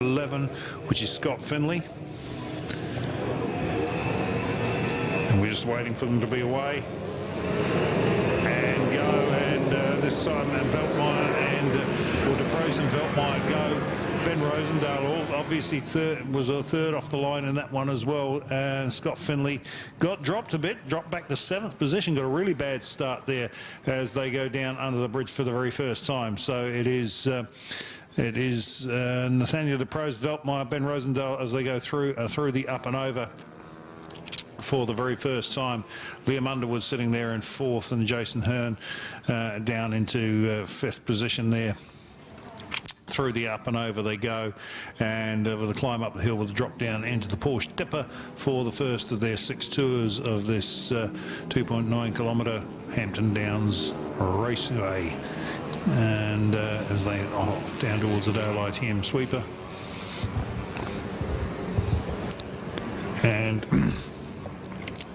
11, which is Scott Finley. And we're just waiting for them to be away. And go, and this time, and Veltmeyer and DeProst and Veltmeyer go. Ben Rosendale obviously was a third off the line in that one as well, and Scott Finley got dropped a bit, dropped back to 7th position, got a really bad start there as they go down under the bridge for the very first time. So it is Nathaniel DeProst, Veltmeyer, Ben Rosendale as they go through the up and over for the very first time. Liam Underwood sitting there in 4th, and Jason Hearn down into 5th position there. Through the up and over they go, and with a climb up the hill with a drop down into the Porsche Dipper for the first of their 6 tours of this 2.9 kilometre Hampton Downs Raceway. And as they off down towards the Dale ITM sweeper. And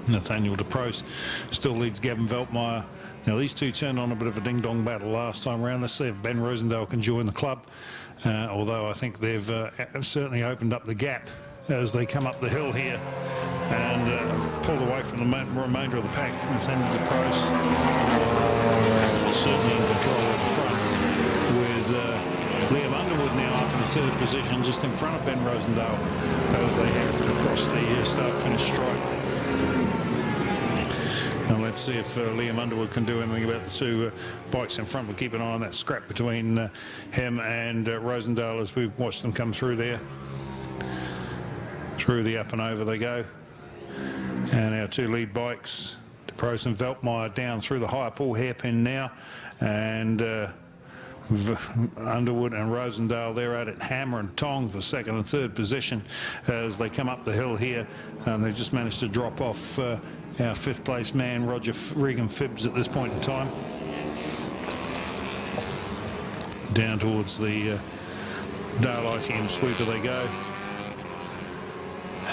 Nathaniel DeProst still leads Gavin Veltmeyer. Now, these two turned on a bit of a ding-dong battle last time around. Let's see if Ben Rosendale can join the club, although I think they've certainly opened up the gap as they come up the hill here and pulled away from the remainder of the pack. Nathaniel DeProst certainly in control at the front, with Liam Underwood now up in the 3rd position, just in front of Ben Rosendale as they head across the start-finish stripe. And let's see if Liam Underwood can do anything about the two bikes in front. We'll keep an eye on that scrap between him and Rosendale as we've watched them come through there. Through the up and over they go. And our 2 lead bikes, DeProst and Veltmeyer, down through the higher pool hairpin now. And Underwood and Rosendale, they're at it hammer and tong for 2nd and 3rd position as they come up the hill here. And they just managed to drop off our 5th place man, Regan Phibbs, at this point in time. Down towards the Dale ITM sweeper they go.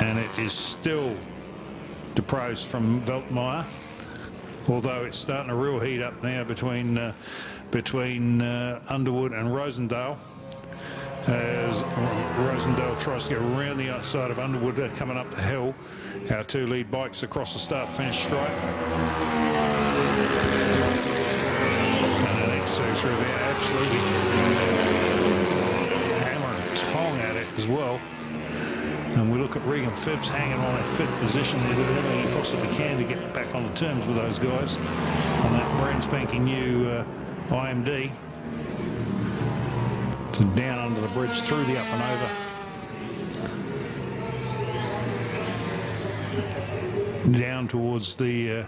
And it is still DeProst from Veltmeyer, although it's starting to real heat up now between Underwood and Rosendale, as Rosendale tries to get around the outside of Underwood. They're coming up the hill. Our 2 lead bikes across the start-finish stripe. And an X2 through there, absolutely hammer and tong at it as well. And we look at Regan Phibbs hanging on at 5th position there, doing everything he possibly can to get back on the terms with those guys on that brand spanking new IMD. So down under the bridge, through the up and over. Down towards the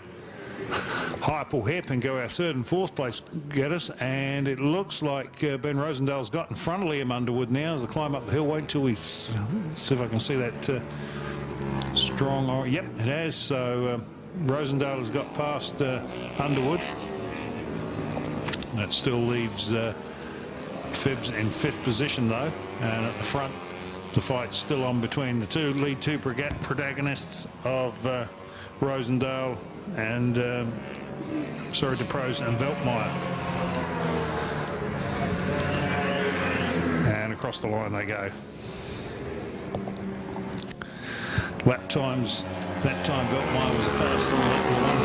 high pool hairpin go our 3rd and 4th place getters, and it looks like Ben Rosendale's got in front of Liam Underwood now as they climb up the hill. Wait until we see if I can see that strong. Yep, it has. So Rosendale has got past Underwood. That still leaves Phibbs in 5th position though, and at the front the fight's still on between the lead two protagonists of Rosendale and DeProst and Veltmeyer. And across the line they go. Lap times, that time Veltmeyer was the fastest on the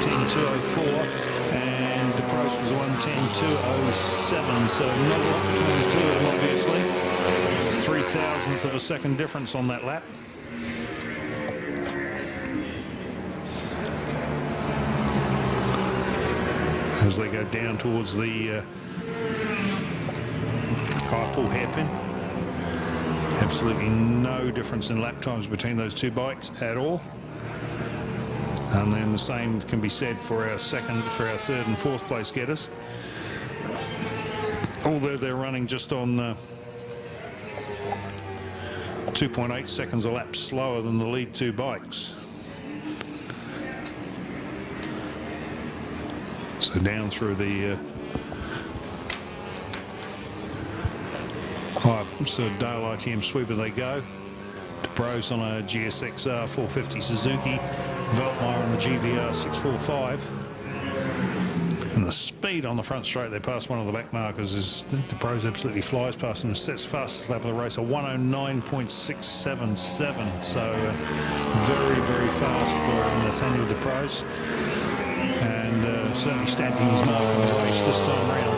1:10.204, and DeProst was 1:10.207, so not a lot between the two of them, obviously. 0.003 of a second difference on that lap. As they go down towards the high pool hairpin. Absolutely no difference in lap times between those 2 bikes at all. And then the same can be said for our 3rd and 4th place getters. Although they're running just on 2.8 seconds a lap slower than the lead 2 bikes. So down through the Dale ITM sweeper they go. DeProst on a GSXR 450 Suzuki, Veltmeyer on the GVR 645. And the speed on the front straight, they passed one of the back markers, is the pros absolutely flies past them and sets fastest lap of the race, a 109.677. So very, very fast for Nathaniel De Pros. And certainly stamping his mark on the race this time round.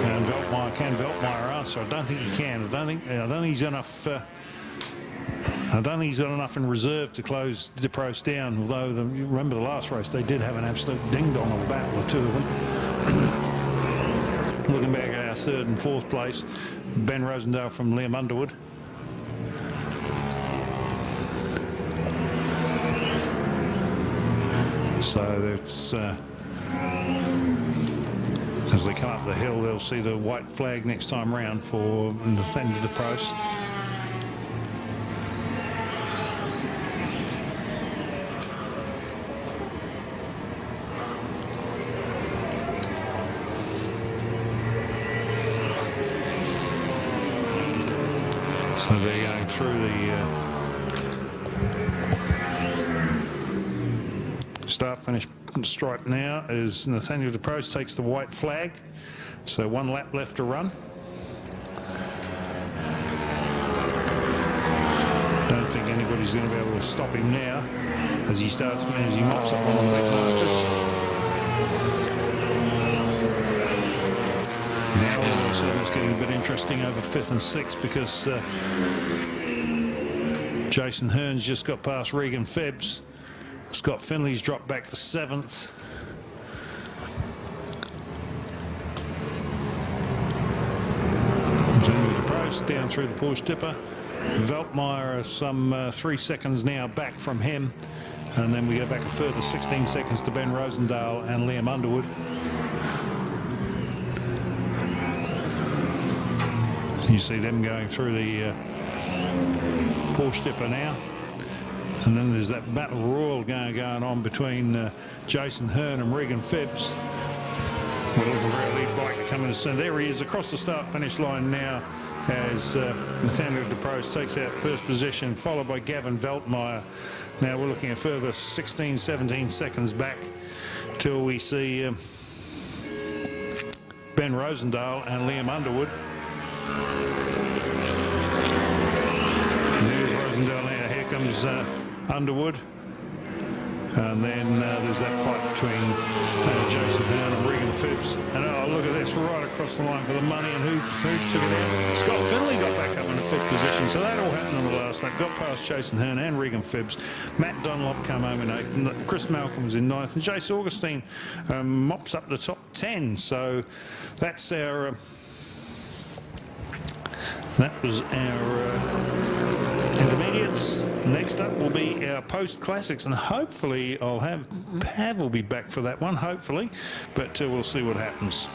And Veltmeyer, can Veltmeyer answer? I don't think he can. I don't think he's enough. I don't think he's got enough in reserve to close De Pros down, although you remember the last race, they did have an absolute ding-dong of a battle, the two of them. Looking back at our third and fourth place, Ben Rosendale from Liam Underwood. So that's, as they come up the hill, they'll see the white flag next time round for Nathaniel De Pros. So they're going through the start-finish stripe now as Nathaniel De Pros takes the white flag. So 1 lap left to run. Don't think anybody's going to be able to stop him now as he mops up one of the back markers. Now all of a sudden it's getting a bit interesting over 5th and 6th because Jason Hearn's just got past Regan Febbs. Scott Finley's dropped back to 7th. De Pros down through the Porsche Dipper. Veltmeyer some 3 seconds now back from him. And then we go back a further 16 seconds to Ben Rosendale and Liam Underwood. You see them going through the Porsche Dipper now. And then there's that battle royal going on between Jason Hearn and Regan Febbs. We're looking for our lead bike to come in the centre. There he is across the start-finish line now as Nathaniel De Pros takes out first position, followed by Gavin Veltmeyer. Now we're looking at further 16, 17 seconds back till we see Ben Rosendale and Liam Underwood. And there's Rosendale now. Here comes Underwood. And then there's that fight between Jason Hearn and Regan Febbs. And oh, look at this, right across the line for the money. And who took it out? Scott Finley got back up in the 5th position. So that all happened on the last lap. Got past Jason Hearn and Regan Febbs. Matt Dunlop come home in 8th. And Chris Malcolm was in 9th. And Jace Augustine mops up the top 10. So that's our... that was our intermediates. Next up will be our post-classics, and hopefully Pav will be back for that one, hopefully, but we'll see what happens.